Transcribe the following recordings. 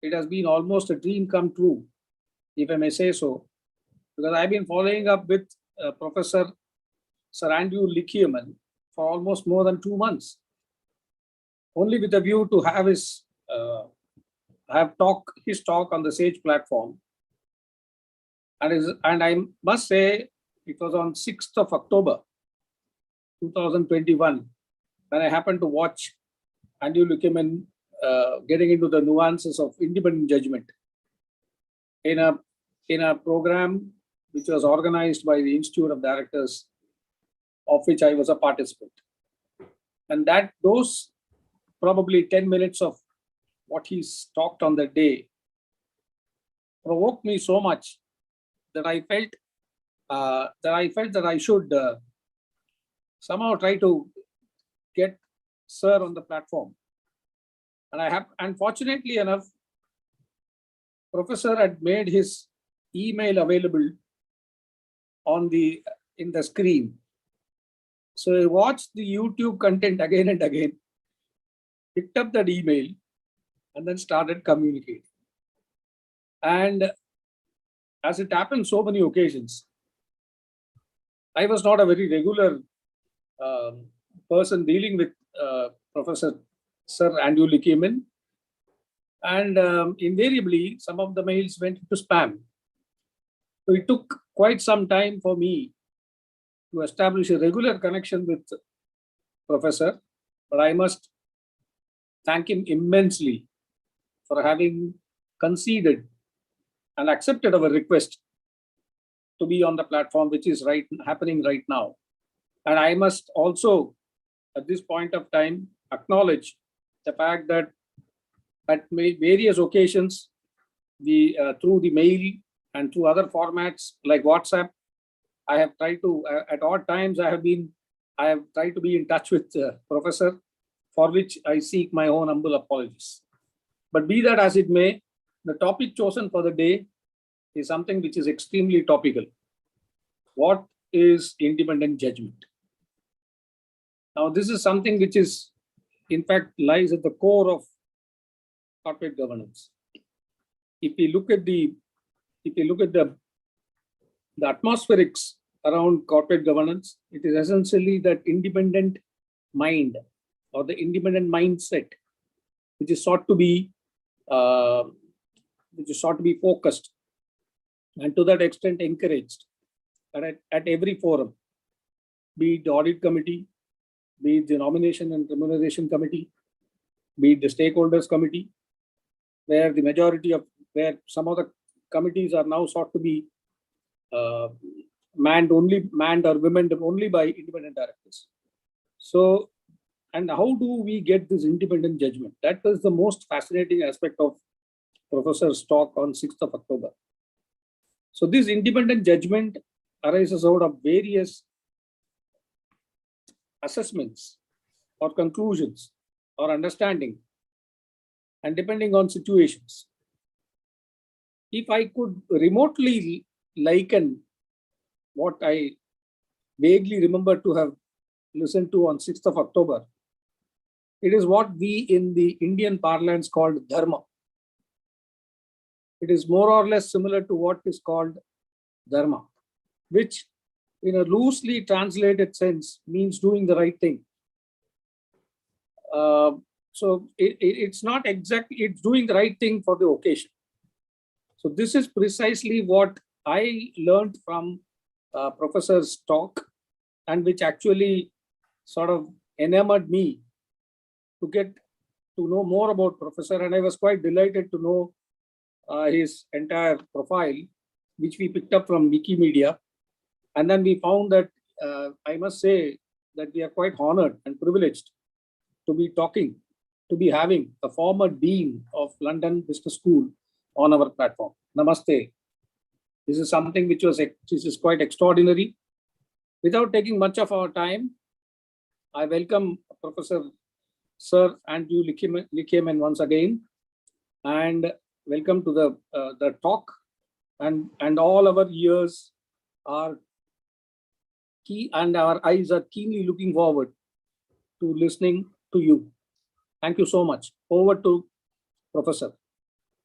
it has been almost a dream come true, if I may say so, because I've been following up with Professor Sir Andrew Likierman for almost more than 2 months, only with a view to have his talk on the Sage platform. And I must say, it was on 6th of October, 2021, when I happened to watch Andrew Likierman getting into the nuances of independent judgment in a program which was organized by the Institute of Directors, of which I was a participant. And those probably 10 minutes of what he's talked on that day provoked me so much that I felt that I should somehow try to get Sir on the platform. And unfortunately enough, Professor had made his email available in the screen. So I watched the YouTube content again and again, picked up that email, and then started communicating. And as it happened so many occasions, I was not a very regular person dealing with Professor Sir Andrew Likierman. And invariably, some of the mails went into spam. So it took quite some time for me to establish a regular connection with Professor, but I must thank him immensely for having conceded and accepted our request to be on the platform, which is happening right now. And I must also, at this point of time, acknowledge the fact that at various occasions, through the mail and through other formats like WhatsApp, I have tried to, at odd times, I have tried to be in touch with Professor, for which I seek my own humble apologies. But be that as it may, the topic chosen for the day is something which is extremely topical. What is independent judgment? Now, this is something which is, in fact, lies at the core of corporate governance. If we look at the atmospherics around corporate governance, it is essentially that independent mind or the independent mindset which is sought to be focused and to that extent encouraged at every forum, be it the audit committee, be it the nomination and remuneration committee, be it the stakeholders committee, where some of the committees are now sought to be manned or women only by independent directors. So, and how do we get this independent judgment? That was the most fascinating aspect of Professor's talk on 6th of October. So this independent judgment arises out of various assessments or conclusions or understanding, and depending on situations. If I could remotely liken what I vaguely remember to have listened to on 6th of October, it is what we in the Indian parlance called dharma. It is more or less similar to what is called dharma, which in a loosely translated sense means doing the right thing. So it's not exactly, it's doing the right thing for the occasion. So this is precisely what I learned from Professor's talk, and which actually sort of enamored me to get to know more about Professor. And I was quite delighted to know his entire profile, which we picked up from Wikimedia. And then we found that I must say that we are quite honored and privileged to be having a former dean of London Business School on our platform. Namaste. This is something which is quite extraordinary. Without taking much of our time, I welcome Professor Sir Andrew Likierman once again, and welcome to the talk. And all our ears are and our eyes are keenly looking forward to listening to you. Thank you so much. Over to Professor.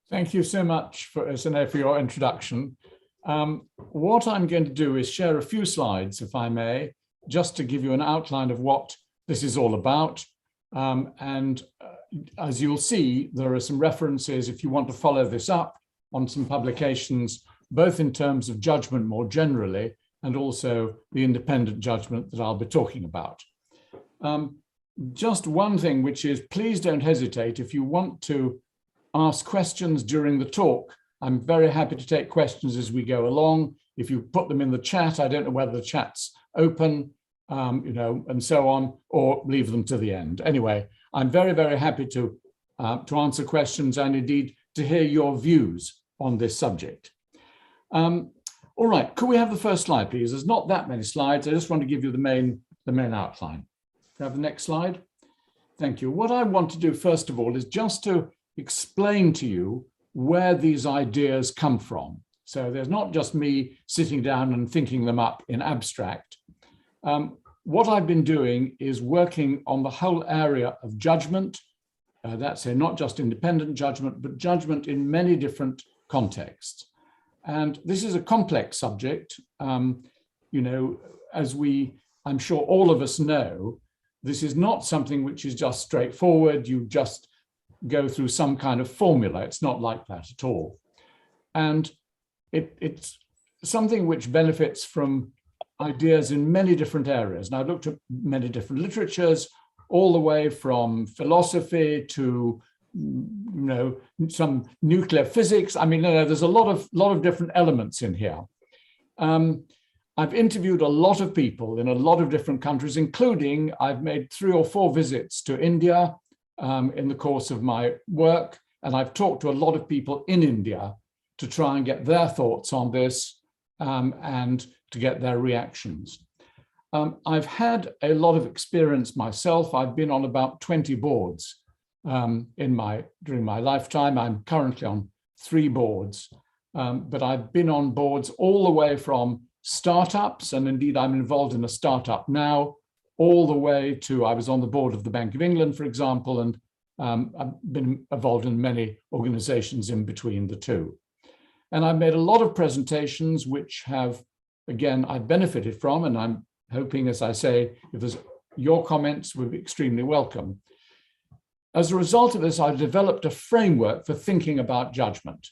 Thank you so much, Sine, for your introduction. What I'm going to do is share a few slides, if I may, just to give you an outline of what this is all about. As you'll see, there are some references, if you want to follow this up, on some publications, both in terms of judgment more generally, and also the independent judgment that I'll be talking about. Just one thing, which is, please don't hesitate if you want to ask questions during the talk. I'm very happy to take questions as we go along. If you put them in the chat, I don't know whether the chat's open, and so on, or leave them to the end. Anyway, I'm very, very happy to answer questions and indeed to hear your views on this subject. All right, could we have the first slide, please? There's not that many slides. I just want to give you the main outline. Can I have the next slide? Thank you. What I want to do, first of all, is just to explain to you where these ideas come from. So there's not just me sitting down and thinking them up in abstract. What I've been doing is working on the whole area of judgment. That's not just independent judgment, but judgment in many different contexts. And this is a complex subject. As I'm sure all of us know, this is not something which is just straightforward. You just go through some kind of formula. It's not like that at all. And it's something which benefits from ideas in many different areas. And I've looked at many different literatures, all the way from philosophy to some nuclear physics. I mean, there's a lot of different elements in here. I've interviewed a lot of people in a lot of different countries, including I've made 3 or 4 visits to India in the course of my work. And I've talked to a lot of people in India to try and get their thoughts on this and to get their reactions. I've had a lot of experience myself. I've been on about 20 boards during my lifetime. I'm currently on 3 boards, but I've been on boards all the way from startups, and indeed I'm involved in a startup now, all the way to, I was on the board of the Bank of England, for example, and I've been involved in many organizations in between the two. And I've made a lot of presentations which have, again, I've benefited from, and I'm hoping, as I say, if there's your comments would be extremely welcome. As a result of this, I've developed a framework for thinking about judgment.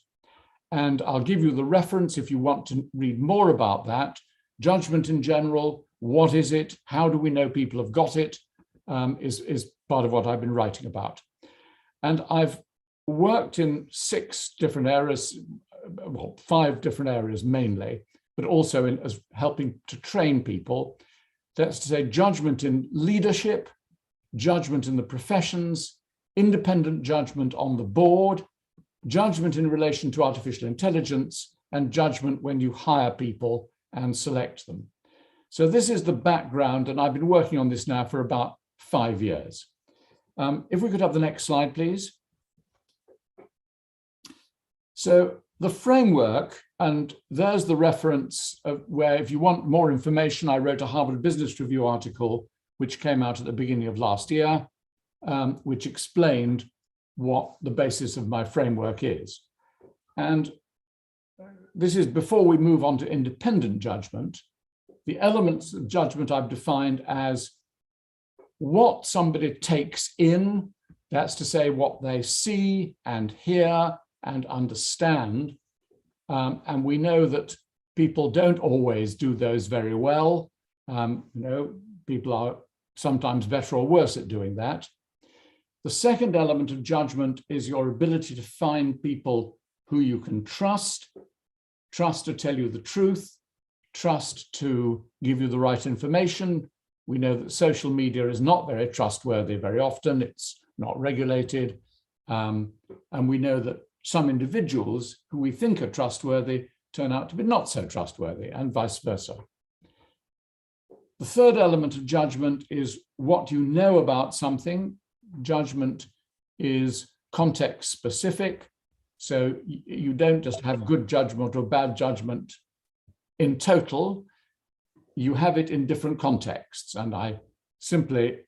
And I'll give you the reference if you want to read more about that. Judgment in general, what is it? How do we know people have got it? Is part of what I've been writing about. And I've worked in 6 different areas, well, 5 different areas mainly, but also as helping to train people. That's to say, judgment in leadership, judgment in the professions, independent judgment on the board, judgment in relation to artificial intelligence, and judgment when you hire people and select them. So this is the background, and I've been working on this now for about 5 years. If we could have the next slide, please. So the framework, and there's the reference of where, if you want more information, I wrote a Harvard Business Review article, which came out at the beginning of last year, which explained what the basis of my framework is. And this is before we move on to independent judgment. The elements of judgment I've defined as what somebody takes in, that's to say what they see and hear and understand. And we know that people don't always do those very well. People are sometimes better or worse at doing that. The second element of judgment is your ability to find people who you can trust to tell you the truth, trust to give you the right information. We know that social media is not very trustworthy very often. It's not regulated. And we know that some individuals who we think are trustworthy turn out to be not so trustworthy, and vice versa. The third element of judgment is what you know about something. Judgment is context specific. So you don't just have good judgment or bad judgment in total. You have it in different contexts. And I simply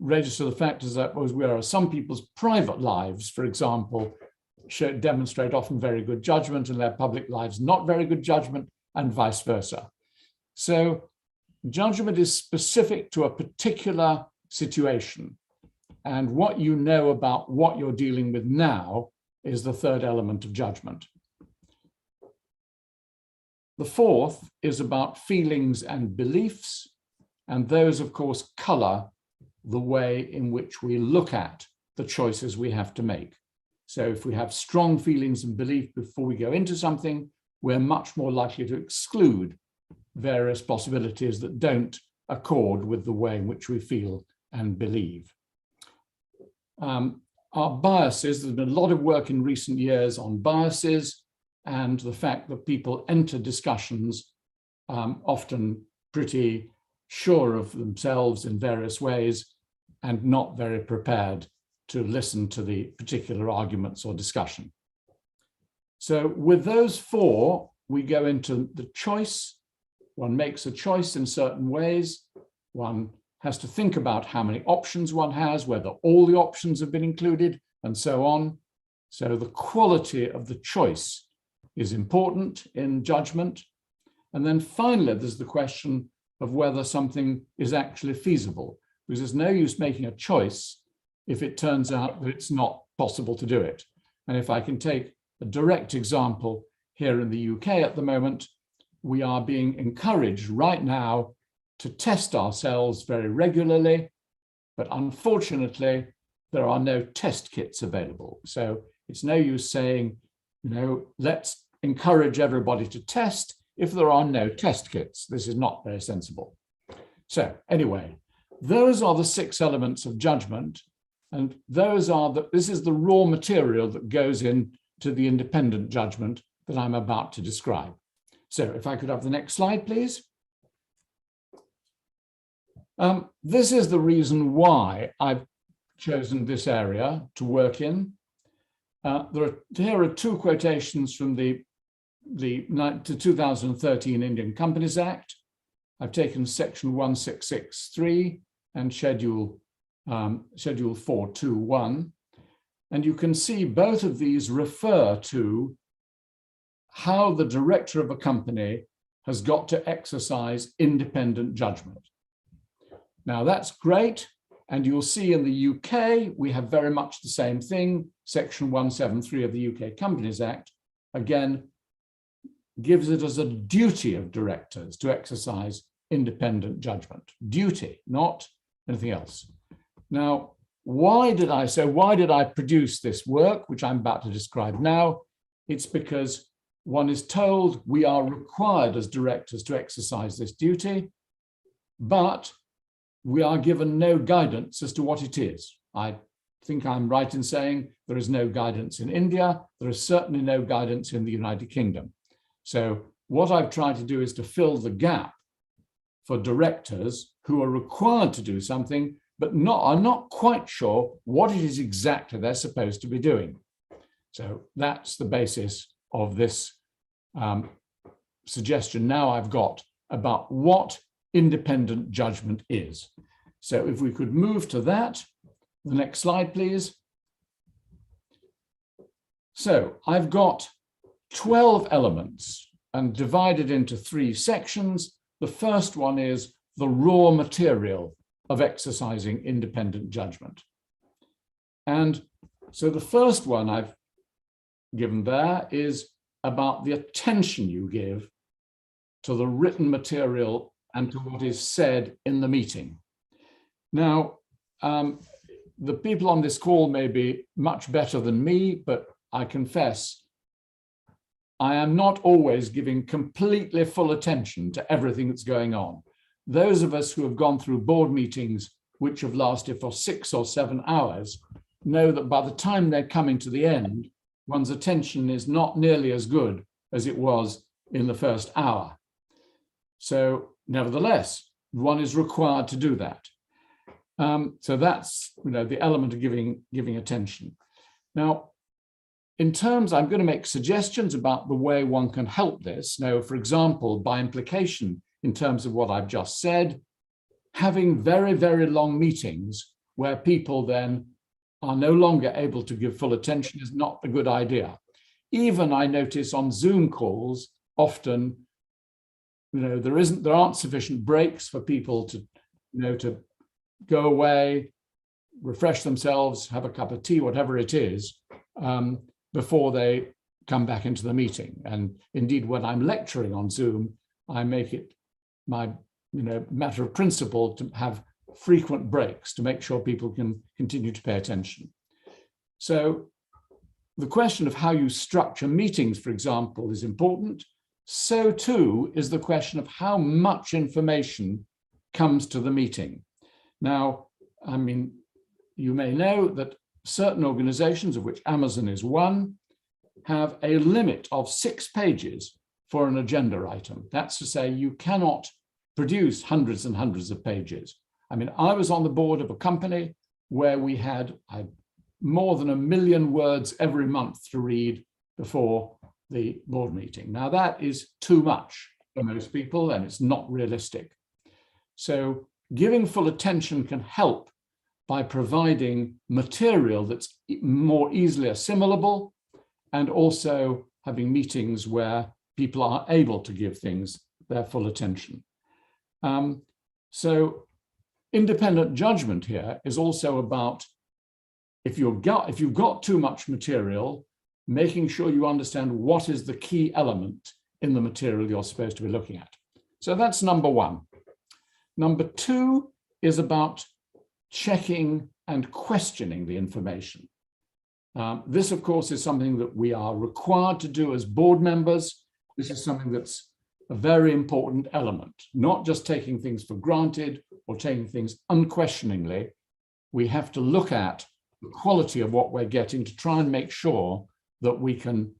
register the fact is that there are some people's private lives, for example, demonstrate often very good judgment, and their public lives not very good judgment, and vice versa. So judgment is specific to a particular situation. And what you know about what you're dealing with now is the third element of judgment. The fourth is about feelings and beliefs, and those, of course, color the way in which we look at the choices we have to make. So if we have strong feelings and belief before we go into something, we're much more likely to exclude various possibilities that don't accord with the way in which we feel and believe. Our biases, there's been a lot of work in recent years on biases and the fact that people enter discussions often pretty sure of themselves in various ways and not very prepared to listen to the particular arguments or discussion. So with those four, we go into the choice. One makes a choice in certain ways. One has to think about how many options one has, whether all the options have been included, and so on. So the quality of the choice is important in judgment. And then finally, there's the question of whether something is actually feasible, because there's no use making a choice if it turns out that it's not possible to do it. And if I can take a direct example here in the UK at the moment, we are being encouraged right now to test ourselves very regularly, but unfortunately, there are no test kits available. So it's no use saying, let's encourage everybody to test if there are no test kits. This is not very sensible. So anyway, those are the 6 elements of judgment, and this is the raw material that goes into the independent judgment that I'm about to describe. So if I could have the next slide, please. This is the reason why I've chosen this area to work in. Here are 2 quotations from the 2013 Indian Companies Act. I've taken section 1663 and schedule 421. And you can see both of these refer to how the director of a company has got to exercise independent judgment. Now that's great, and you'll see in the UK we have very much the same thing. Section 173 of the UK Companies Act, again, gives it as a duty of directors to exercise independent judgment. Duty, not anything else. Now, why did I produce this work, which I'm about to describe now? It's because one is told we are required as directors to exercise this duty, but we are given no guidance as to what it is. I think I'm right in saying there is no guidance in India. There is certainly no guidance in the United Kingdom. So what I've tried to do is to fill the gap for directors who are required to do something, but are not quite sure what it is exactly they're supposed to be doing. So that's the basis of this suggestion now I've got about what independent judgment is. So if we could move to that, the next slide, please. So I've got 12 elements and divided into 3 sections. The first one is the raw material of exercising independent judgment. And so the first one I've given there is about the attention you give to the written material and to what is said in the meeting. Now, the people on this call may be much better than me, but I confess I am not always giving completely full attention to everything that's going on. Those of us who have gone through board meetings which have lasted for 6 or 7 hours know that by the time they're coming to the end, one's attention is not nearly as good as it was in the first hour. So nevertheless, one is required to do that. So that's the element of giving attention. Now, in terms, I'm going to make suggestions about the way one can help this. Now, for example, by implication, in terms of what I've just said, having very, very long meetings where people then are no longer able to give full attention is not a good idea. Even I notice on Zoom calls, often, there aren't sufficient breaks for people to, to go away, refresh themselves, have a cup of tea, whatever it is, before they come back into the meeting. And indeed, when I'm lecturing on Zoom, I make it my matter of principle to have frequent breaks to make sure people can continue to pay attention. So the question of how you structure meetings, for example, is important. So too is the question of how much information comes to the meeting. Now, I mean, you may know that certain organizations, of which Amazon is one, have a limit of 6 pages for an agenda item. That's to say, you cannot produce hundreds and hundreds of pages. I mean, I was on the board of a company where we had more than 1 million words every month to read before the board meeting. Now, that is too much for most people, and it's not realistic. So giving full attention can help by providing material that's more easily assimilable, and also having meetings where people are able to give things their full attention. So independent judgment here is also about, if you've got too much material, making sure you understand what is the key element in the material you're supposed to be looking at. So that's number one. Number two is about checking and questioning the information. This, of course, is something that we are required to do as board members. This is something that's a very important element, not just taking things for granted or taking things unquestioningly. We have to look at the quality of what we're getting to try and make sure that we can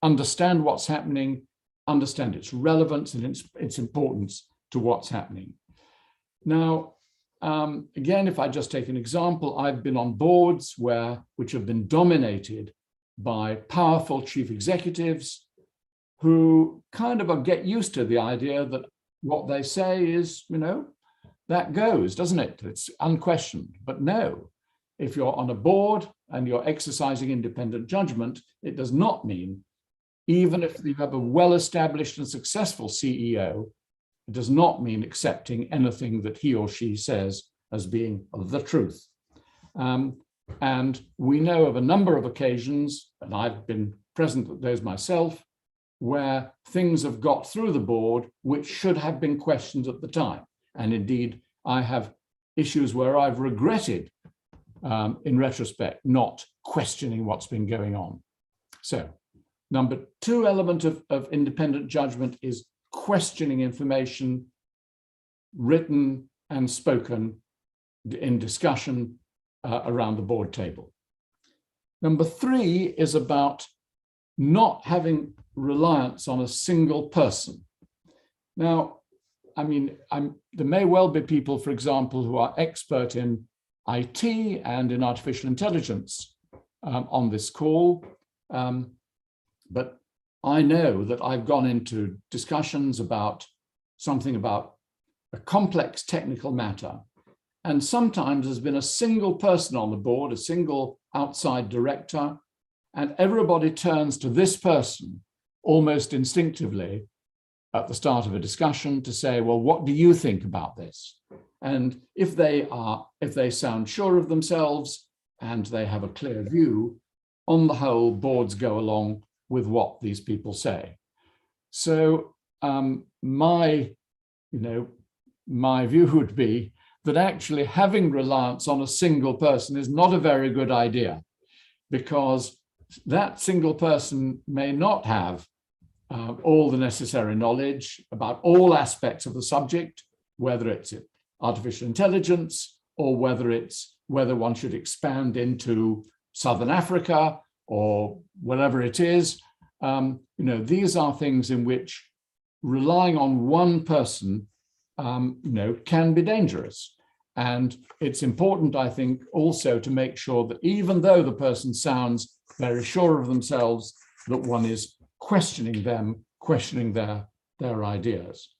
understand what's happening, understand its relevance and its importance to what's happening. Now, again, if I just take an example, I've been on boards which have been dominated by powerful chief executives who kind of get used to the idea that what they say is, that goes, doesn't it? It's unquestioned. But no, if you're on a board and you're exercising independent judgment, it does not mean, even if you have a well-established and successful CEO, it does not mean accepting anything that he or she says as being the truth. And we know of a number of occasions, and I've been present at those myself, where things have got through the board which should have been questioned at the time. And indeed, I have issues where I've regretted, in retrospect, not questioning what's been going on. So, number two element of independent judgment is questioning information, written and spoken in discussion around the board table. Number three is about not having reliance on a single person. Now, I mean, there may well be people, for example, who are expert in IT and in artificial intelligence on this call, but I know that I've gone into discussions about something about a complex technical matter, and sometimes there's been a single person on the board, a single outside director, and everybody turns to this person almost instinctively at the start of a discussion to say, well, what do you think about this? And if they sound sure of themselves and they have a clear view, on the whole, boards go along with what these people say. So my view would be that actually having reliance on a single person is not a very good idea, because that single person may not have all the necessary knowledge about all aspects of the subject, whether it's artificial intelligence or whether one should expand into Southern Africa or whatever it is. These are things in which relying on one person can be dangerous. And it's important, I think, also to make sure that even though the person sounds very sure of themselves, that one is questioning them, questioning their ideas.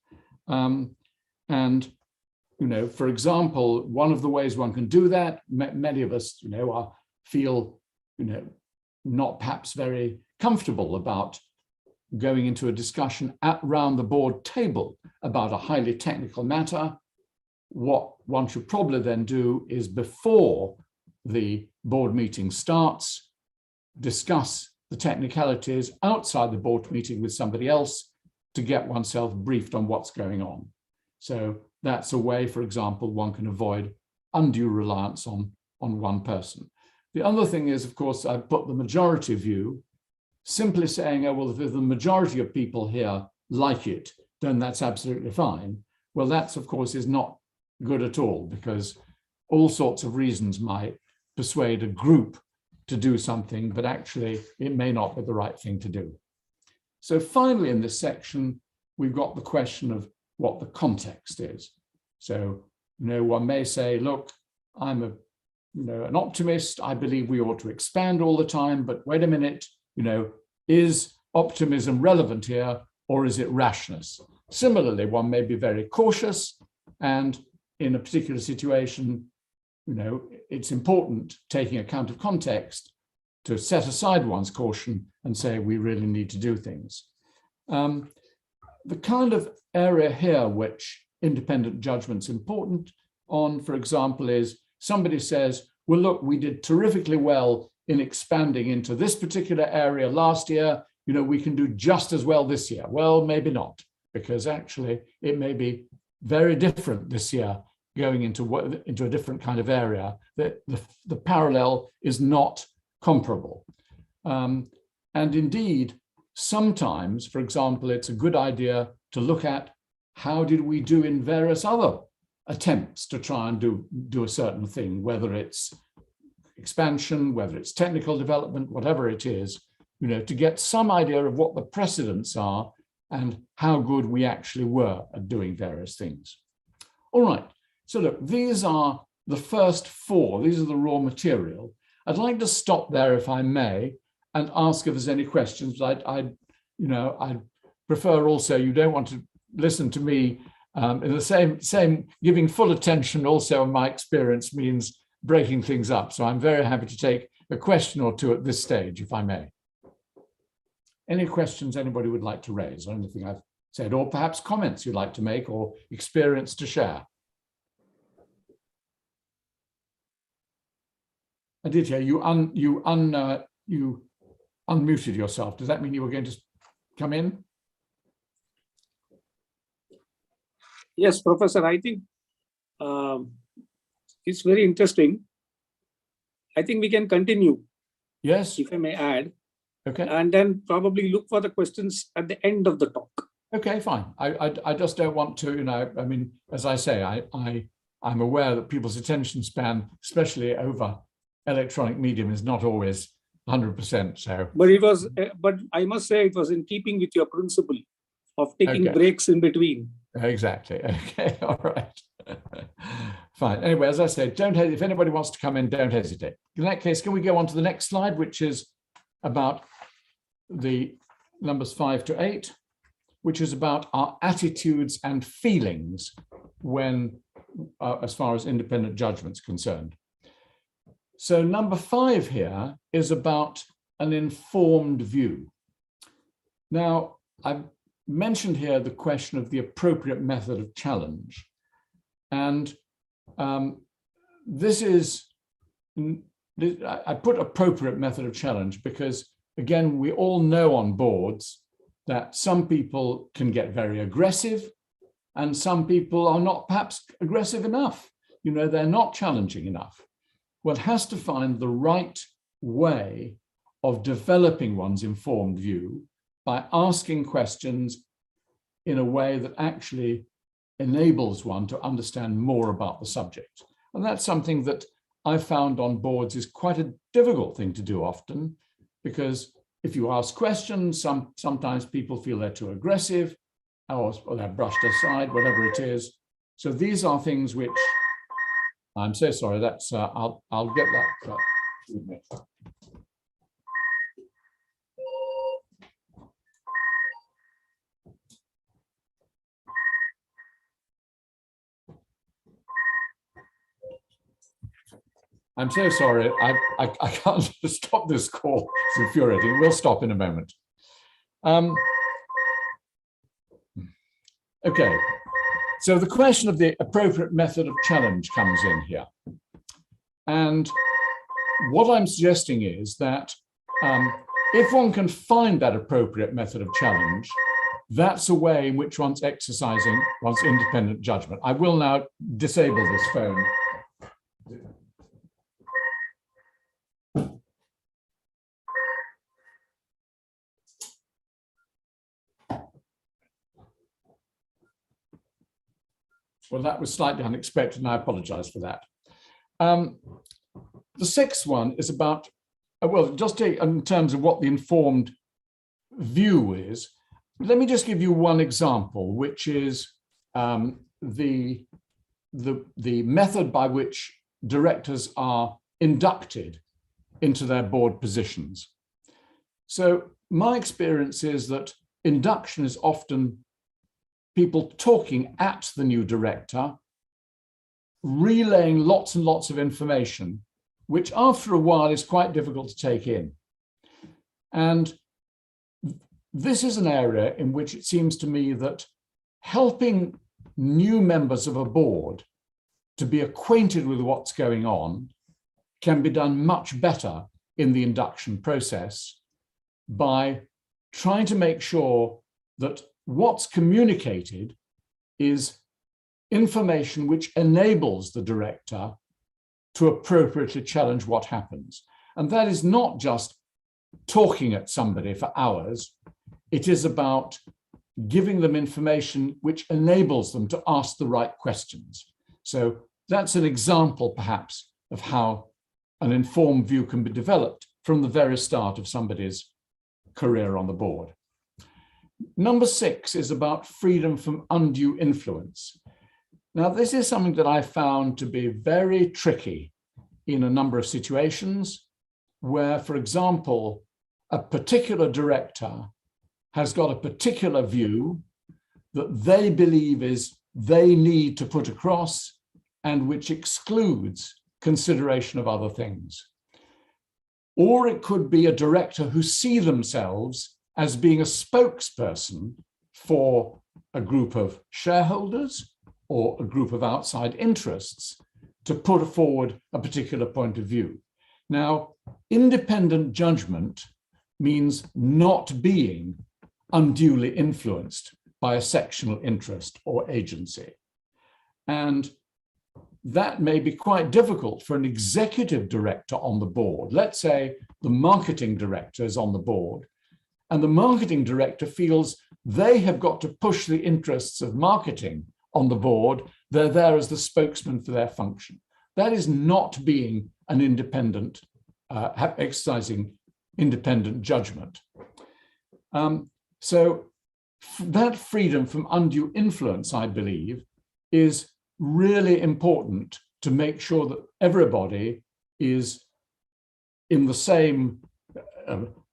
And for example, one of the ways one can do that, many of us, feel, not perhaps very comfortable about going into a discussion around the board table about a highly technical matter. What one should probably then do is, before the board meeting starts, discuss the technicalities outside the board meeting with somebody else to get oneself briefed on what's going on. So that's a way, for example, one can avoid undue reliance on one person. The other thing is, of course, I've put the majority view, simply saying, oh, well, if the majority of people here like it, then that's absolutely fine. Well, that's, of course, is not good at all, because all sorts of reasons might persuade a group to do something, but actually it may not be the right thing to do. So finally, in this section, we've got the question of what the context is. So, one may say, look, I'm an optimist. I believe we ought to expand all the time, but wait a minute, is optimism relevant here, or is it rashness? Similarly, one may be very cautious, and in a particular situation, it's important, taking account of context, to set aside one's caution and say we really need to do things. The kind of area here which independent judgment's important on, for example, is somebody says, well, look, we did terrifically well in expanding into this particular area last year. We can do just as well this year. Well, maybe not, because actually it may be very different this year, going into a different kind of area, that the parallel is not comparable. And indeed, sometimes, for example, it's a good idea to look at how did we do in various other attempts to try and do a certain thing, whether it's expansion, whether it's technical development, whatever it is, to get some idea of what the precedents are and how good we actually were at doing various things. All right, so look, these are the first four. These are the raw material. I'd like to stop there, if I may, and ask if there's any questions. I prefer also, you don't want to listen to me in the same giving full attention. Also, in my experience, means breaking things up. So I'm very happy to take a question or two at this stage, if I may. Any questions anybody would like to raise, or anything I've said, or perhaps comments you'd like to make, or experience to share? I did hear you unmuted yourself. Does that mean you were going to come in? Yes, Professor, I think it's very interesting. I think we can continue. Yes. If I may add. Okay. And then probably look for the questions at the end of the talk. Okay, fine. I just don't want to, as I say, I'm aware that people's attention span, especially over electronic medium, is not always 100%. So, but I must say it was in keeping with your principle of taking breaks in between. Exactly. Okay. All right. Fine. Anyway, as I said, if anybody wants to come in, don't hesitate. In that case, can we go on to the next slide, which is about the numbers 5 to 8, which is about our attitudes and feelings when, as far as independent judgment's concerned. So number 5 here is about an informed view. Now, I've mentioned here the question of the appropriate method of challenge. And this is, I put appropriate method of challenge because, again, we all know on boards that some people can get very aggressive and some people are not perhaps aggressive enough. They're not challenging enough. One has to find the right way of developing one's informed view by asking questions in a way that actually enables one to understand more about the subject. And that's something that I've found on boards is quite a difficult thing to do often, because if you ask questions, sometimes people feel they're too aggressive or they're brushed aside, whatever it is. So these are things which, I'm so sorry, that's, I'll get that. I'm so sorry. I can't stop this call. It's infuriating. We'll stop in a moment. Okay. So the question of the appropriate method of challenge comes in here. And what I'm suggesting is that if one can find that appropriate method of challenge, that's a way in which one's exercising one's independent judgment. I will now disable this phone. Well, that was slightly unexpected, and I apologize for that. The sixth one is about, well, just in terms of what the informed view is, let me just give you one example, which is the method by which directors are inducted into their board positions. So my experience is that induction is often people talking at the new director, relaying lots and lots of information, which after a while is quite difficult to take in. And this is an area in which it seems to me that helping new members of a board to be acquainted with what's going on can be done much better in the induction process by trying to make sure that what's communicated is information which enables the director to appropriately challenge what happens. And that is not just talking at somebody for hours. It is about giving them information which enables them to ask the right questions. So that's an example, perhaps, of how an informed view can be developed from the very start of somebody's career on the board. Number 6 is about freedom from undue influence. Now, this is something that I found to be very tricky in a number of situations where, for example, a particular director has got a particular view that they believe is they need to put across and which excludes consideration of other things. Or it could be a director who see themselves as being a spokesperson for a group of shareholders or a group of outside interests to put forward a particular point of view. Now, independent judgment means not being unduly influenced by a sectional interest or agency. And that may be quite difficult for an executive director on the board. Let's say the marketing director is on the board, and the marketing director feels they have got to push the interests of marketing on the board. They're there as the spokesman for their function. That is not being an independent, exercising independent judgment. So that freedom from undue influence, I believe, is really important to make sure that everybody is in the same,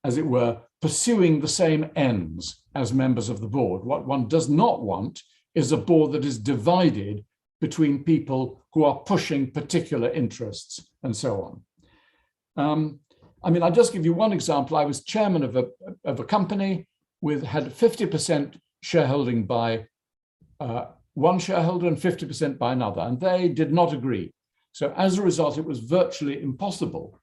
as it were, pursuing the same ends as members of the board. What one does not want is a board that is divided between people who are pushing particular interests and so on. I mean, I'll just give you one example. I was chairman of a company had 50% shareholding by one shareholder and 50% by another, and they did not agree. So as a result, it was virtually impossible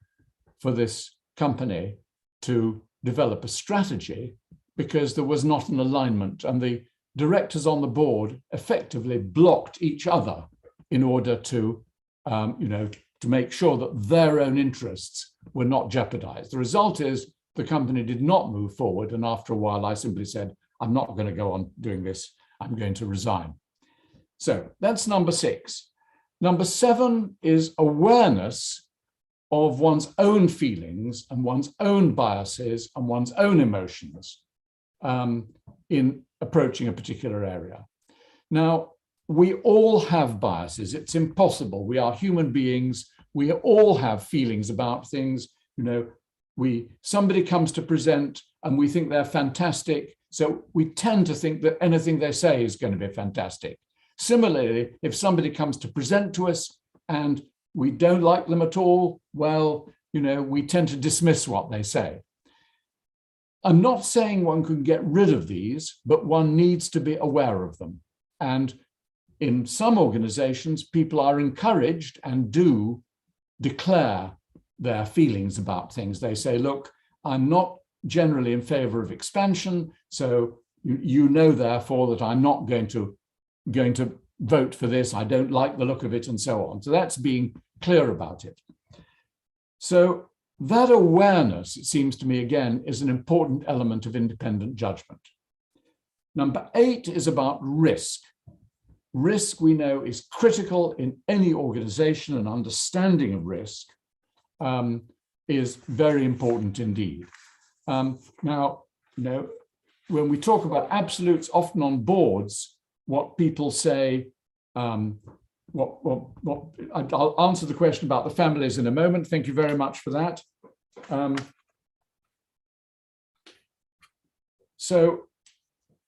for this company to develop a strategy because there was not an alignment, and the directors on the board effectively blocked each other in order to, to make sure that their own interests were not jeopardized. The result is the company did not move forward, and after a while, I simply said, I'm not going to go on doing this. I'm going to resign. So that's number 6. Number 7 is awareness of one's own feelings and one's own biases and one's own emotions in approaching a particular area. Now, we all have biases. It's impossible. We are human beings. We all have feelings about things. Somebody comes to present and we think they're fantastic. So we tend to think that anything they say is going to be fantastic. Similarly, if somebody comes to present to us and we don't like them at all, well, we tend to dismiss what they say. I'm not saying one can get rid of these, but one needs to be aware of them. And in some organizations, people are encouraged and do declare their feelings about things. They say, look, I'm not generally in favor of expansion, so you know, therefore, that I'm not going to vote for this. I don't like the look of it, and so on. So that's being clear about it. So that awareness, it seems to me, again, is an important element of independent judgment. Number 8 is about risk. Risk, we know, is critical in any organization, and understanding of risk is very important indeed. Now, when we talk about absolutes, often on boards, what people say, I'll answer the question about the families in a moment. Thank you very much for that. So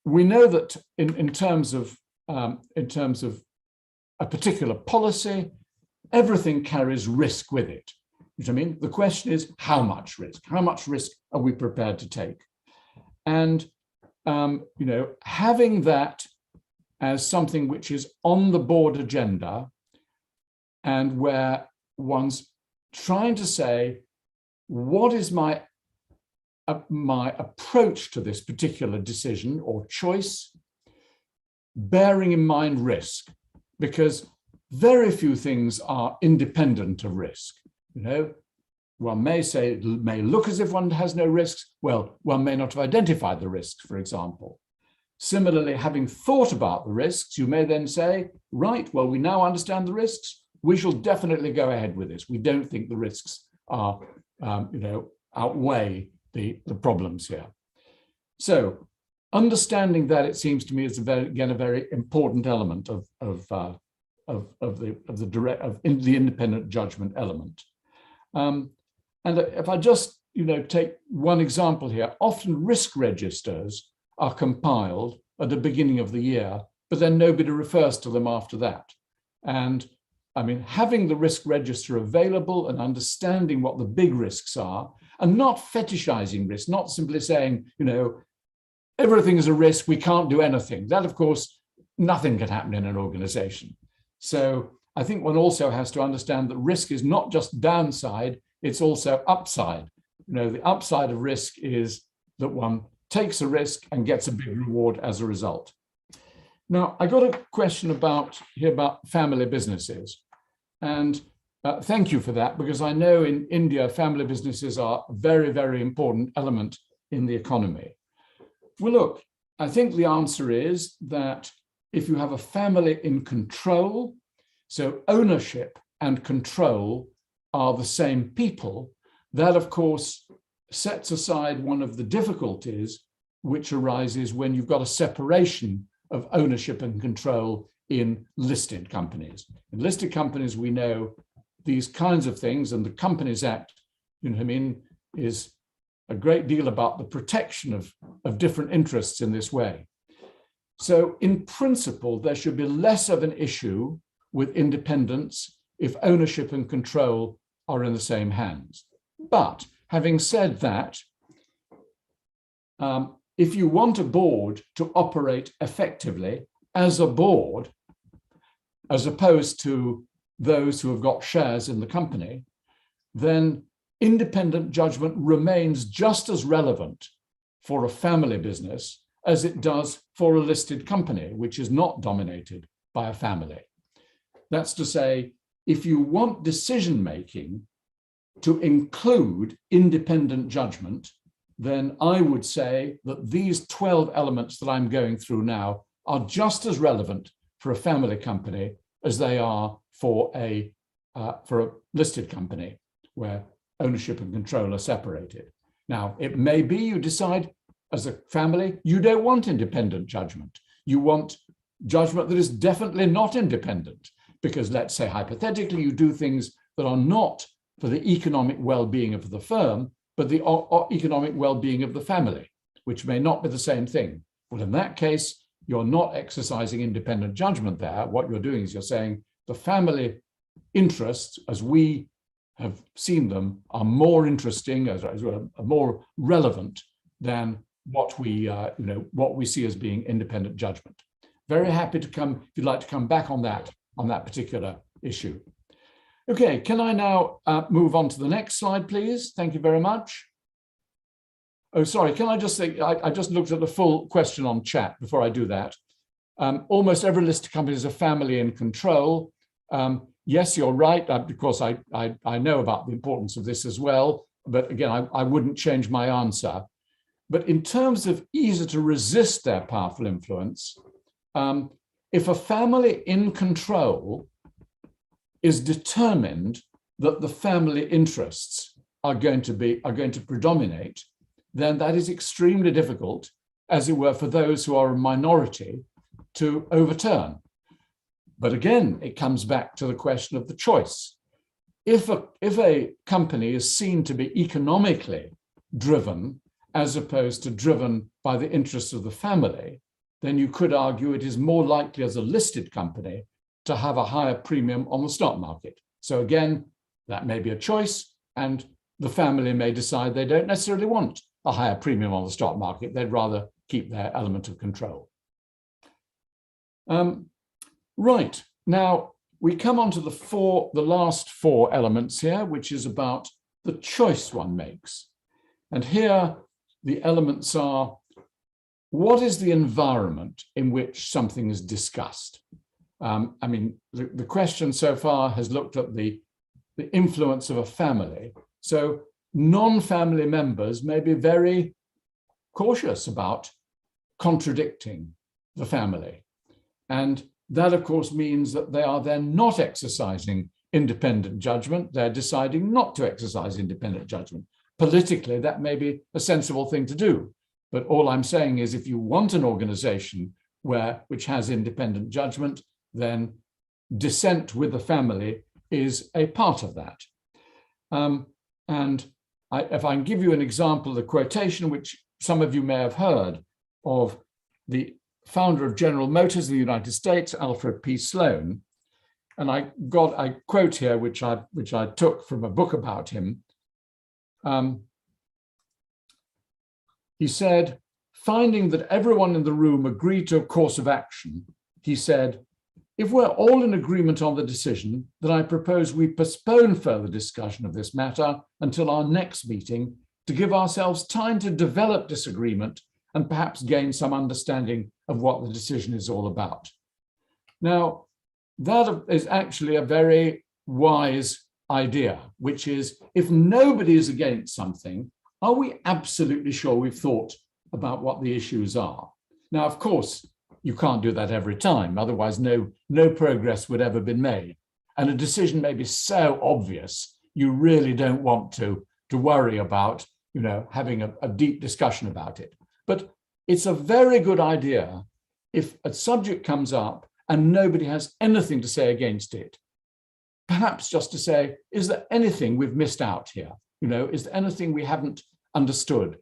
we know that in terms of a particular policy, everything carries risk with it. You know what I mean? The question is, how much risk? How much risk are we prepared to take? And having that as something which is on the board agenda, and where one's trying to say, what is my approach to this particular decision or choice, bearing in mind risk, because very few things are independent of risk. One may say it may look as if one has no risks. Well, one may not have identified the risks, for example. Similarly, having thought about the risks, you may then say, right, well, we now understand the risks. We shall definitely go ahead with this. We don't think the risks are, outweigh the problems here. So understanding that, it seems to me, is a very important element of the independent judgment element. And if I just take one example here, often risk registers are compiled at the beginning of the year, but then nobody refers to them after that. And I mean, having the risk register available and understanding what the big risks are, and not fetishizing risk, not simply saying, everything is a risk, we can't do anything. That, of course, nothing can happen in an organization. So I think one also has to understand that risk is not just downside, it's also upside. The upside of risk is that one takes a risk and gets a big reward as a result. Now, I got a question about family businesses. And thank you for that, because I know in India, family businesses are a very, very important element in the economy. Well, look, I think the answer is that if you have a family in control, so ownership and control are the same people, that, of course, sets aside one of the difficulties which arises when you've got a separation of ownership and control in listed companies. In listed companies, we know these kinds of things, and the Companies Act, is a great deal about the protection of different interests in this way. So in principle, there should be less of an issue with independence if ownership and control are in the same hands. But having said that, if you want a board to operate effectively as a board, as opposed to those who have got shares in the company, then independent judgment remains just as relevant for a family business as it does for a listed company, which is not dominated by a family. That's to say, if you want decision-making to include independent judgment, then I would say that these 12 elements that I'm going through now are just as relevant for a family company as they are for a listed company where ownership and control are separated. Now, it may be you decide as a family, you don't want independent judgment. You want judgment that is definitely not independent, because let's say hypothetically you do things that are not for the economic well-being of the firm, but the economic well-being of the family, which may not be the same thing. Well, in that case, you're not exercising independent judgment there. What you're doing is you're saying the family interests, as we have seen them, are more interesting, are more relevant than what we, what we see as being independent judgment. Very happy to come, if you'd like to come back on that particular issue. Okay, can I now move on to the next slide, please? Thank you very much. Oh, sorry, can I just say, I just looked at the full question on chat before I do that. Almost every listed company is a family in control. Yes, you're right, because I know about the importance of this as well, but again, I wouldn't change my answer. But in terms of easier to resist their powerful influence, if a family in control is determined that the family interests are going to predominate, then that is extremely difficult, as it were, for those who are a minority to overturn. But again, it comes back to the question of the choice. If a company is seen to be economically driven, as opposed to driven by the interests of the family, then you could argue it is more likely as a listed company to have a higher premium on the stock market. So again, that may be a choice, and the family may decide they don't necessarily want a higher premium on the stock market. They'd rather keep their element of control. Right, now we come on to the last four elements here, which is about the choice one makes. And here the elements are, what is the environment in which something is discussed? I mean, the question so far has looked at the influence of a family. So non-family members may be very cautious about contradicting the family. And that, of course, means that they are then not exercising independent judgment. They're deciding not to exercise independent judgment. Politically, that may be a sensible thing to do. But all I'm saying is, if you want an organization which has independent judgment, then dissent with the family is a part of that. If I can give you an example, the quotation, which some of you may have heard, of the founder of General Motors in the United States, Alfred P. Sloan, and I quote here, which I took from a book about him. He said, finding that everyone in the room agreed to a course of action, he said, if we're all in agreement on the decision, then I propose we postpone further discussion of this matter until our next meeting to give ourselves time to develop disagreement and perhaps gain some understanding of what the decision is all about. Now, that is actually a very wise idea, which is, if nobody is against something, are we absolutely sure we've thought about what the issues are? Now, of course, you can't do that every time, otherwise no progress would ever been made. And a decision may be so obvious, you really don't want to worry about, having a deep discussion about it. But it's a very good idea if a subject comes up and nobody has anything to say against it, perhaps just to say, is there anything we've missed out here? Is there anything we haven't understood,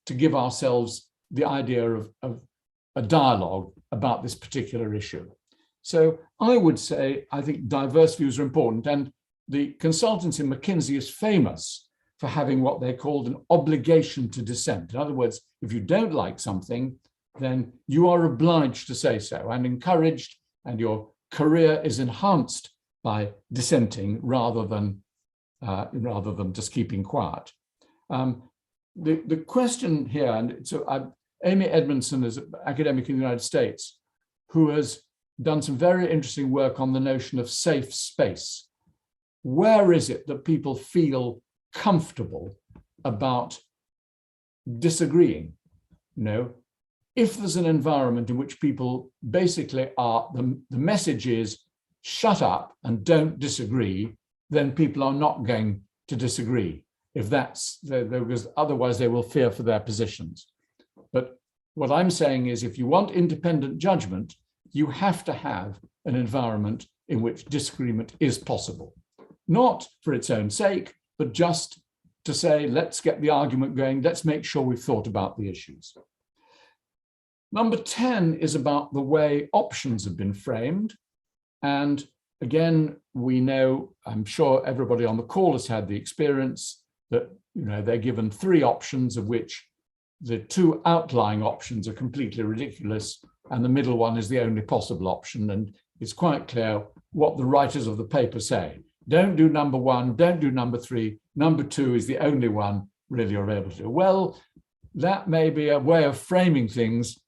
to give ourselves the idea of a dialogue about this particular issue? So I would say, I think diverse views are important, and the consultancy McKinsey is famous for having what they called an obligation to dissent. In other words, if you don't like something, then you are obliged to say so and encouraged, and your career is enhanced by dissenting rather than just keeping quiet. The question here, and so Amy Edmondson is an academic in the United States who has done some very interesting work on the notion of safe space. Where is it that people feel comfortable about disagreeing? If there's an environment in which people basically are, the message is shut up and don't disagree, then people are not going to disagree. If that's, because otherwise they will fear for their positions. But what I'm saying is, if you want independent judgment, you have to have an environment in which disagreement is possible. Not for its own sake, but just to say, let's get the argument going, let's make sure we've thought about the issues. Number 10 is about the way options have been framed. And again, we know, I'm sure everybody on the call has had the experience that, they're given 3 options, of which the 2 outlying options are completely ridiculous, and the middle one is the only possible option. And it's quite clear what the writers of the paper say. Don't do number 1, don't do number 3, number 2 is the only one really you're able to do. Well, that may be a way of framing things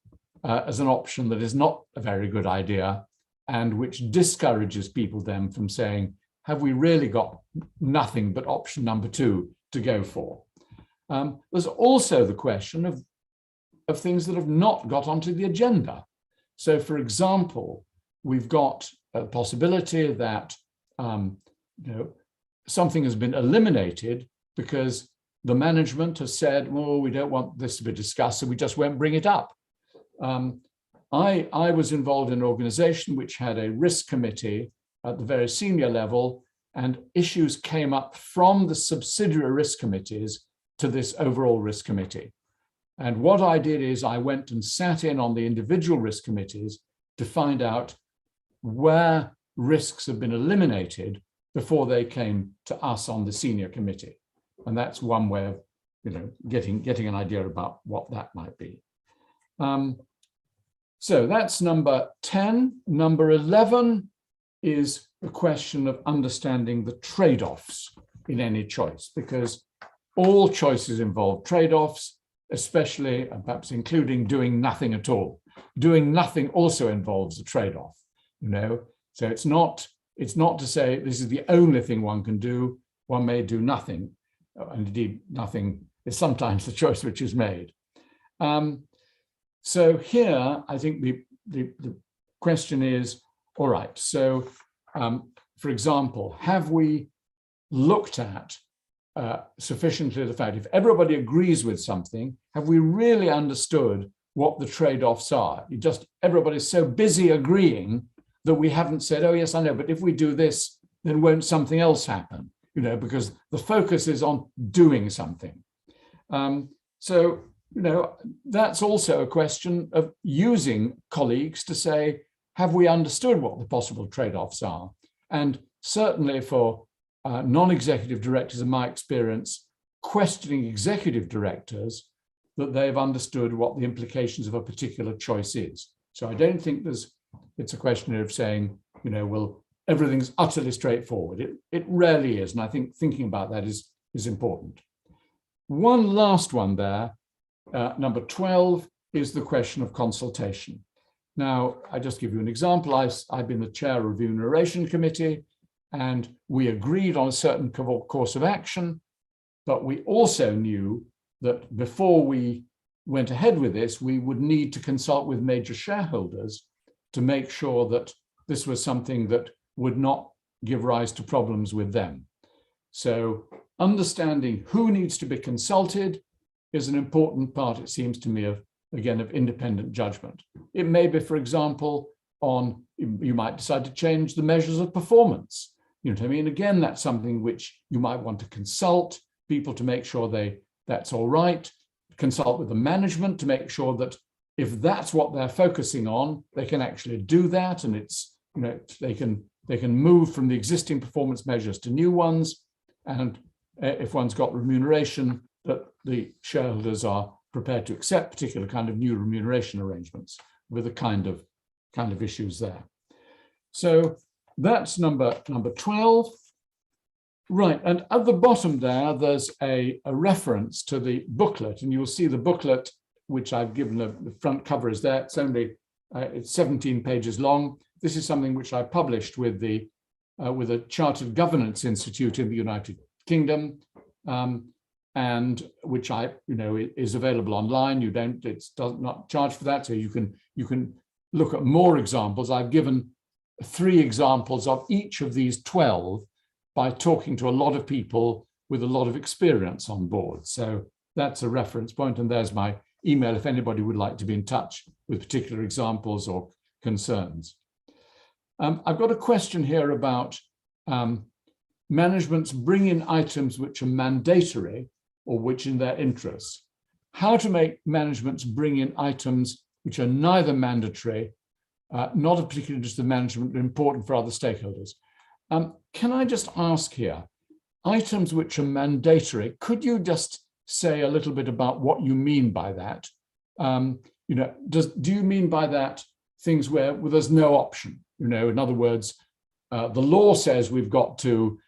as an option that is not a very good idea, and which discourages people then from saying, have we really got nothing but option number 2 to go for? There's also the question of things that have not got onto the agenda. So, for example, we've got a possibility that something has been eliminated because the management has said, well, we don't want this to be discussed, so we just won't bring it up. I was involved in an organization which had a risk committee at the very senior level, and issues came up from the subsidiary risk committees to this overall risk committee. And what I did is I went and sat in on the individual risk committees to find out where risks have been eliminated before they came to us on the senior committee. And that's one way of getting an idea about what that might be. So that's number 10. Number 11 is the question of understanding the trade-offs in any choice, because all choices involve trade-offs, especially and perhaps including doing nothing at all. Doing nothing also involves a trade-off, So it's not to say this is the only thing one can do. One may do nothing, and indeed nothing is sometimes the choice which is made. So here, I think the question is, all right, so for example, have we looked at sufficiently the fact, if everybody agrees with something, have we really understood what the trade-offs are? Everybody's so busy agreeing that we haven't said, oh yes, I know, but if we do this, then won't something else happen? Because the focus is on doing something. So, that's also a question of using colleagues to say, have we understood what the possible trade-offs are? And certainly for non-executive directors, in my experience, questioning executive directors that they've understood what the implications of a particular choice is. So I don't think it's a question of saying, well, everything's utterly straightforward. It rarely is. And I think thinking about that is important. One last one there, number 12, is the question of consultation. Now, I just give you an example. I've been the chair of the Remuneration Committee, and we agreed on a certain course of action, but we also knew that before we went ahead with this, we would need to consult with major shareholders to make sure that this was something that would not give rise to problems with them. So understanding who needs to be consulted is an important part, it seems to me, of independent judgment. It may be, for example, you might decide to change the measures of performance. You know what I mean? Again, that's something which you might want to consult people to make sure that's all right. Consult with the management to make sure that if that's what they're focusing on, they can actually do that, and they can move from the existing performance measures to new ones. And if one's got remuneration, that the shareholders are prepared to accept particular kind of new remuneration arrangements with the kind of issues there. So that's number 12. Right, and at the bottom there's a reference to the booklet, and you'll see the booklet, which I've given the front cover is there. It's 17 pages long. This is something which I published with a Chartered Governance Institute in the United Kingdom, and which is available online. It does not charge for that, so you can look at more examples. I've given 3 examples of each of these 12 by talking to a lot of people with a lot of experience on board. So that's a reference point, and there's my email if anybody would like to be in touch with particular examples or concerns. I've got a question here about managements bring in items which are mandatory or which in their interests. How to make managements bring in items which are neither mandatory not of particular interest to management, but important for other stakeholders. Can I just ask here, items which are mandatory, could you just say a little bit about what you mean by that? Do you mean by that things where there's no option? In other words, the law says we've got to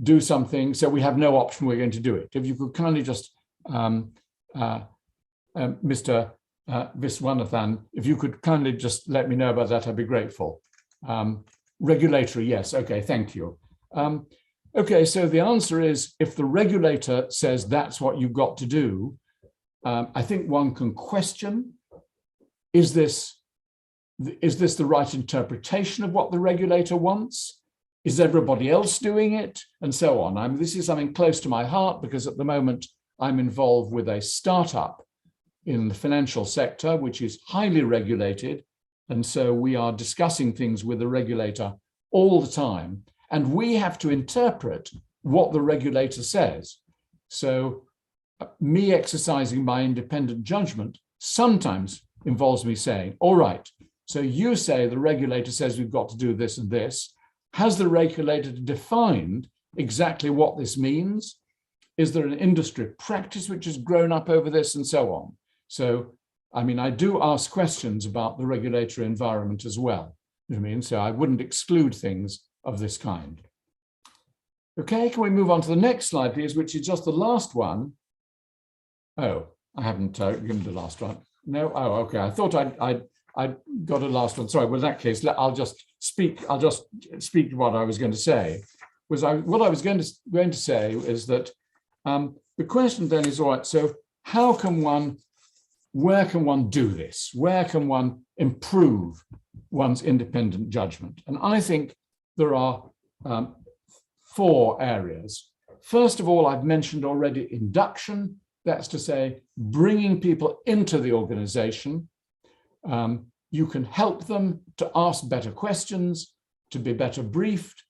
do something, so we have no option, we're going to do it. If you could kindly just, Mr. Viswanathan, if you could kindly just let me know about that, I'd be grateful. Regulatory, yes, okay, thank you. Okay, so the answer is, if the regulator says that's what you've got to do, I think one can question, is this the right interpretation of what the regulator wants? Is everybody else doing it? And so on. I mean, this is something close to my heart because at the moment I'm involved with a startup in the financial sector, which is highly regulated. And so we are discussing things with the regulator all the time. And we have to interpret what the regulator says. So me exercising my independent judgment sometimes involves me saying, all right, so you say the regulator says we've got to do this and this. Has the regulator defined exactly what this means? Is there an industry practice which has grown up over this and so on? So, I mean, I do ask questions about the regulatory environment as well. You know what I mean? So I wouldn't exclude things of this kind. Okay, can we move on to the next slide, please, which is just the last one. Oh, I haven't given the last one. No, oh, okay. I thought I'd got a last one. Sorry, well, in that case, I'll just speak to what I was going to say. What I was going to say is that the question then is, all right, so where can one do this? Where can one improve one's independent judgment? And I think there are 4 areas. First of all, I've mentioned already induction. That's to say, bringing people into the organization. You can help them to ask better questions, to be better briefed.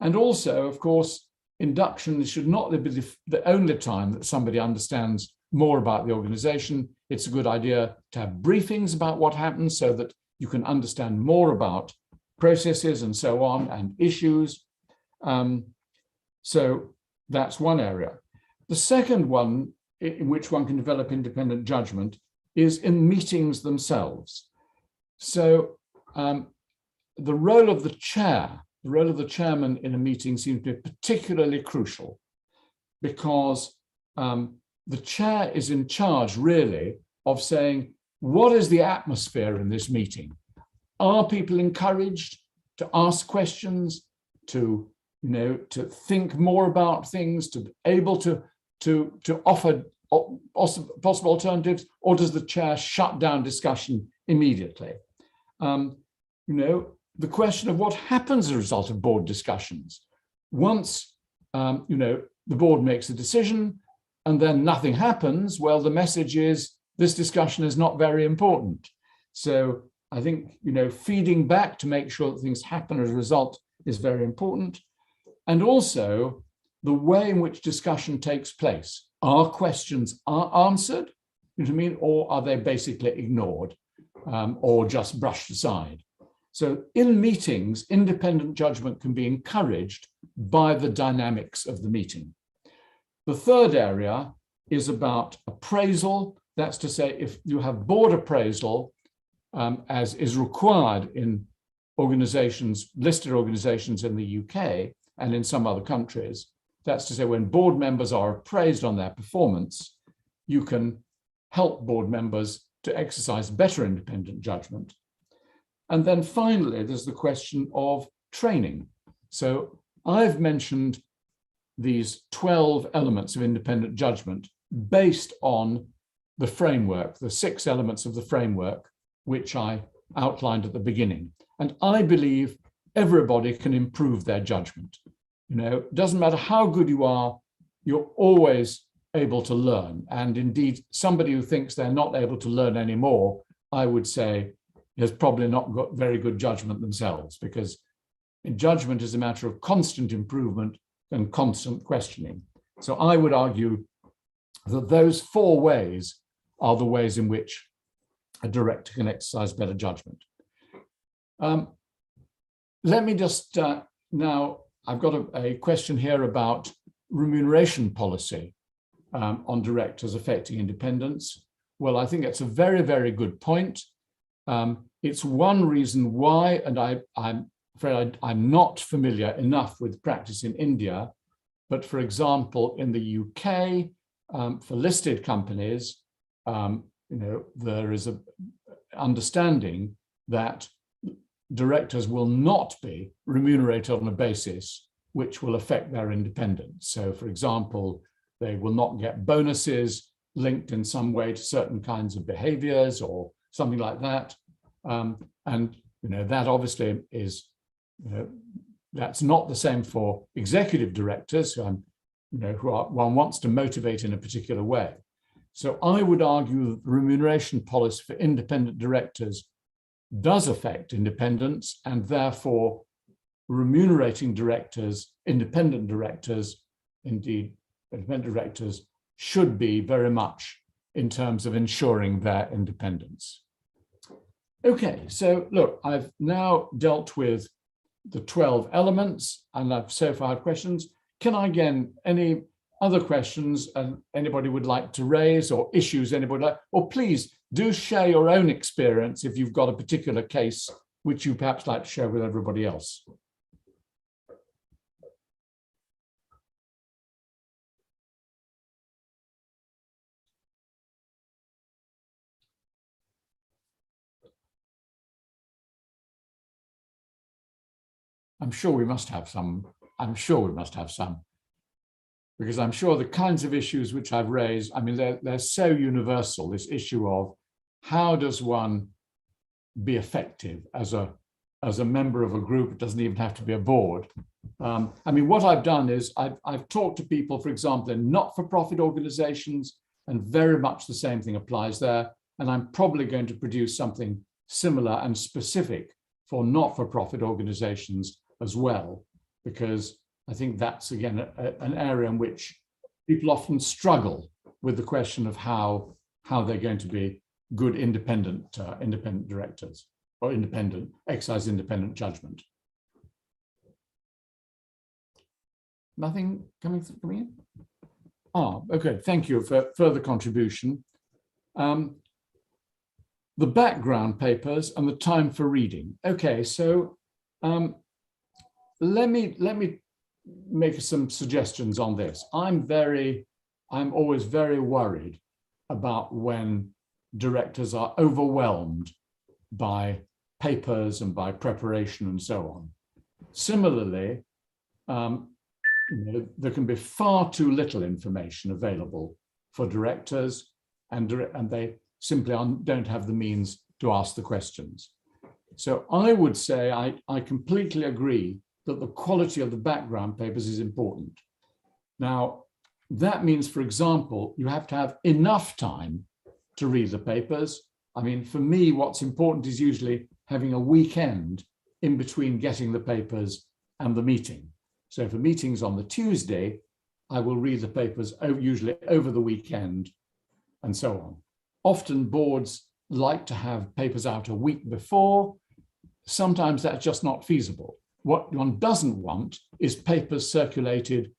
And also, of course, induction should not be the only time that somebody understands more about the organization. It's a good idea to have briefings about what happens so that you can understand more about processes and so on and issues. So that's one area. The second one in which one can develop independent judgment is in meetings themselves. So the role of the chairman in a meeting seems to be particularly crucial because the chair is in charge really of saying, what is the atmosphere in this meeting? Are people encouraged to ask questions, to think more about things, to be able to offer possible alternatives, or does the chair shut down discussion immediately? The question of what happens as a result of board discussions. Once, the board makes a decision and then nothing happens, well, the message is this discussion is not very important. So I think, feeding back to make sure that things happen as a result is very important. And also the way in which discussion takes place. Are questions answered, or are they basically ignored or just brushed aside? So in meetings, independent judgment can be encouraged by the dynamics of the meeting. The third area is about appraisal. That's to say, if you have board appraisal, as is required in organizations, listed organizations in the UK and in some other countries, that's to say, when board members are appraised on their performance, you can help board members to exercise better independent judgment. And then finally, there's the question of training. So I've mentioned these 12 elements of independent judgment based on the framework, the 6 elements of the framework, which I outlined at the beginning. And I believe everybody can improve their judgment. It doesn't matter how good you are, you're always able to learn. And indeed, somebody who thinks they're not able to learn anymore, I would say, has probably not got very good judgment themselves, because judgment is a matter of constant improvement and constant questioning. So I would argue that those 4 ways are the ways in which a director can exercise better judgment. Let me just now, I've got a question here about remuneration policy on directors affecting independence. Well, I think it's a very, very good point. It's one reason why, and I'm afraid I'm not familiar enough with practice in India, but for example, in the UK, for listed companies, there is an understanding that directors will not be remunerated on a basis which will affect their independence. So, for example, they will not get bonuses linked in some way to certain kinds of behaviors or something like that. And that obviously is, that's not the same for executive directors who one wants to motivate in a particular way. So I would argue that the remuneration policy for independent directors does affect independence, and therefore remunerating directors, independent directors, indeed independent directors, should be very much in terms of ensuring their independence. Okay, so look, I've now dealt with the 12 elements, and I've so far had questions. Can I, again, any other questions anybody would like to raise, or issues anybody like, or please do share your own experience if you've got a particular case which you perhaps like to share with everybody else. I'm sure we must have some. I'm sure we must have some. Because I'm sure the kinds of issues which I've raised, I mean, they're so universal, this issue of how does one be effective as a member of a group. It doesn't even have to be a board. I mean, what I've done is I've talked to people, for example, in not-for-profit organizations, and very much the same thing applies there. And I'm probably going to produce something similar and specific for not-for-profit organizations as well, because I think that's, again, an area in which people often struggle with the question of how they're going to be good independent directors, or exercise independent judgment. Nothing coming in? Oh, okay, thank you for further contribution. The background papers and the time for reading. Okay, so let me make some suggestions on this. I'm always very worried about when directors are overwhelmed by papers and by preparation and so on. Similarly, there can be far too little information available for directors, and they simply don't have the means to ask the questions. So I would say I completely agree that the quality of the background papers is important. Now, that means, for example, you have to have enough time to read the papers. I mean, for me, what's important is usually having a weekend in between getting the papers and the meeting. So if a meeting's on the Tuesday, I will read the papers usually over the weekend and so on. Often boards like to have papers out a week before. Sometimes that's just not feasible. What one doesn't want is papers circulated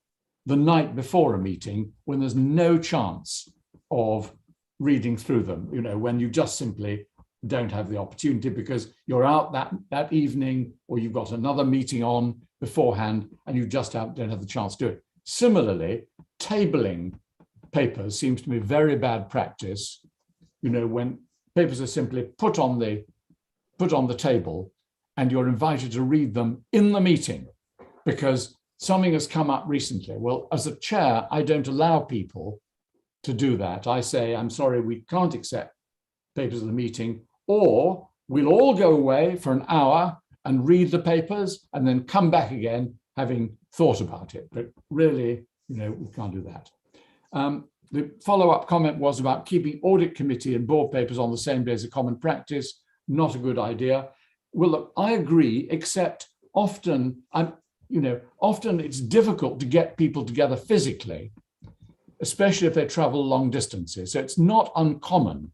the night before a meeting when there's no chance of reading through them, when you just simply don't have the opportunity because you're out that evening, or you've got another meeting on beforehand and you just don't have the chance to do it. Similarly, tabling papers seems to be very bad practice, when papers are simply put on the table and you're invited to read them in the meeting because something has come up recently. Well, as a chair, I don't allow people to do that. I say, I'm sorry, we can't accept papers of the meeting, or we'll all go away for an hour and read the papers and then come back again having thought about it. But really, we can't do that. The follow-up comment was about keeping audit committee and board papers on the same day as a common practice. Not a good idea. Well, look, I agree, except often it's difficult to get people together physically, especially if they travel long distances. So it's not uncommon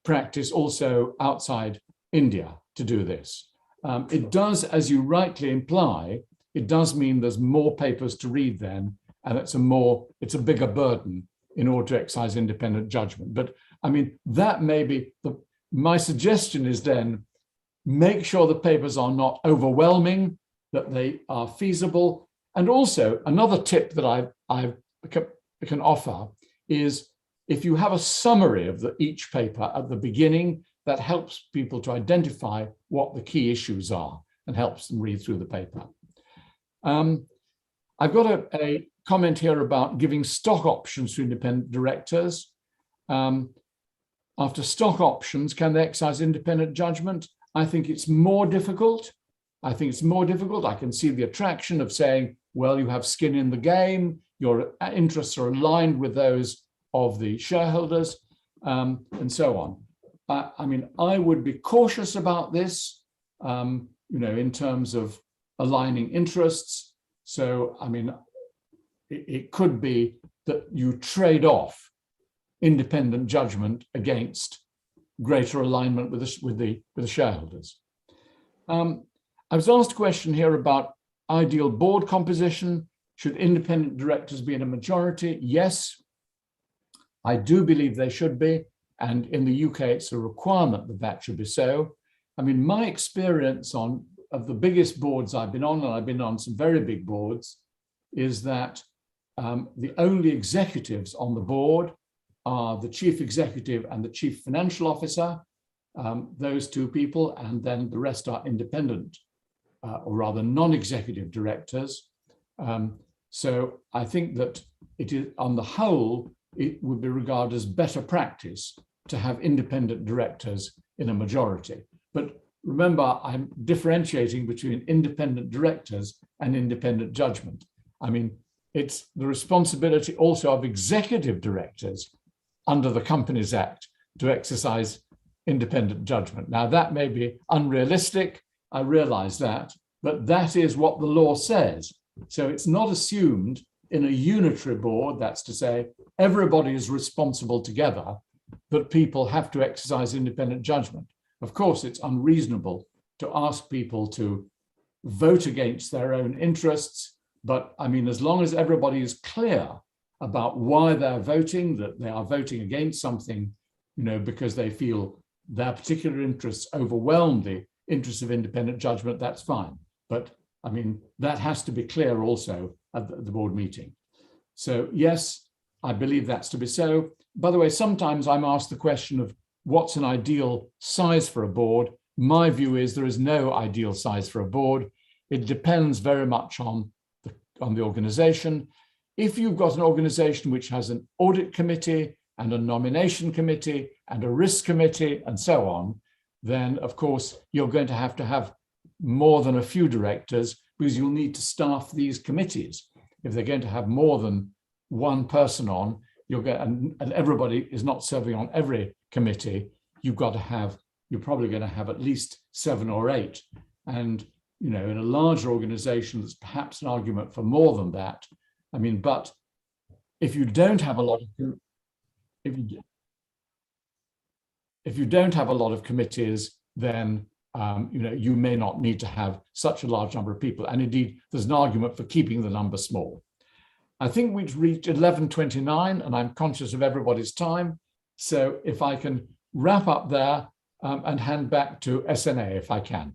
practice also outside India to do this. It does, as you rightly imply, it does mean there's more papers to read then, and it's a bigger burden in order to exercise independent judgment. But I mean, that may be my suggestion is then make sure the papers are not overwhelming, that they are feasible. And also another tip that I can offer is if you have a summary of each paper at the beginning, that helps people to identify what the key issues are and helps them read through the paper. I've got a comment here about giving stock options to independent directors. After stock options, can they exercise independent judgment? I think it's more difficult. I can see the attraction of saying, well, you have skin in the game, your interests are aligned with those of the shareholders, and so on. I mean, I would be cautious about this, in terms of aligning interests. So, I mean, it could be that you trade off independent judgment against greater alignment with the shareholders. I was asked a question here about ideal board composition. Should independent directors be in a majority? Yes, I do believe they should be. And in the UK, it's a requirement that that should be so. I mean, my experience of the biggest boards I've been on, and I've been on some very big boards, is that the only executives on the board are the chief executive and the chief financial officer, those two people, and then the rest are independent, or rather non-executive directors. So I think that it is, on the whole, it would be regarded as better practice to have independent directors in a majority. But remember, I'm differentiating between independent directors and independent judgment. I mean, it's the responsibility also of executive directors under the Companies Act to exercise independent judgment. Now, that may be unrealistic, I realize that, but that is what the law says. So it's not assumed in a unitary board, that's to say, everybody is responsible together, but people have to exercise independent judgment. Of course, it's unreasonable to ask people to vote against their own interests, but I mean, as long as everybody is clear about why they're voting, that they are voting against something, because they feel their particular interests overwhelm the interests of independent judgment, that's fine. But I mean, that has to be clear also at the board meeting. So yes, I believe that's to be so. By the way, sometimes I'm asked the question of what's an ideal size for a board. My view is there is no ideal size for a board. It depends very much on the organization. If you've got an organization which has an audit committee and a nomination committee and a risk committee and so on, then of course you're going to have more than a few directors because you'll need to staff these committees. If they're going to have more than one person on, and everybody is not serving on every committee, you're probably going to have at least 7 or 8. And in a larger organization, there's perhaps an argument for more than that. I mean, but if you don't have a lot of, if you don't have a lot of committees, then you may not need to have such a large number of people. And indeed, there's an argument for keeping the number small. I think we've reached 11:29, and I'm conscious of everybody's time. So if I can wrap up there and hand back to SNA, if I can.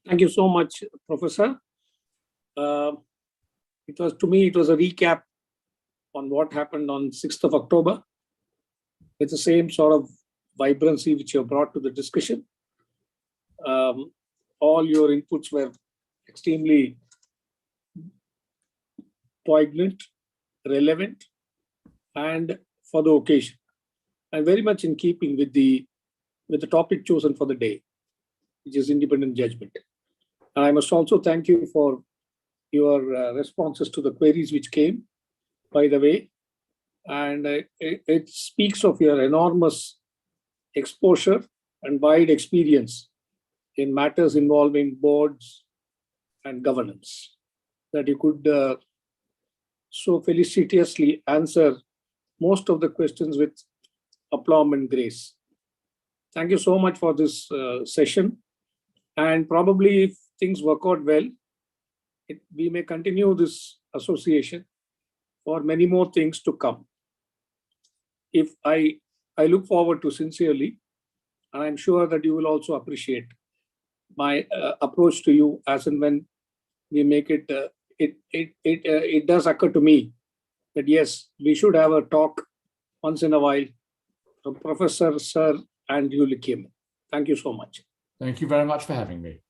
Thank you so much, Professor. To me, it was a recap on what happened on 6th of October. It's the same sort of vibrancy which you have brought to the discussion. All your inputs were extremely poignant, relevant, and for the occasion, and very much in keeping with the topic chosen for the day, which is independent judgment. And I must also thank you for your responses to the queries which came, by the way. And it speaks of your enormous exposure and wide experience in matters involving boards and governance, that you could so felicitously answer most of the questions with aplomb and grace. Thank you so much for this session. And probably if things work out well, we may continue this association for many more things to come. If I look forward to sincerely, and I'm sure that you will also appreciate my approach to you as and when we make it. It does occur to me that yes, we should have a talk once in a while from Professor Sir Andrew Likierman. Thank you so much. Thank you very much for having me.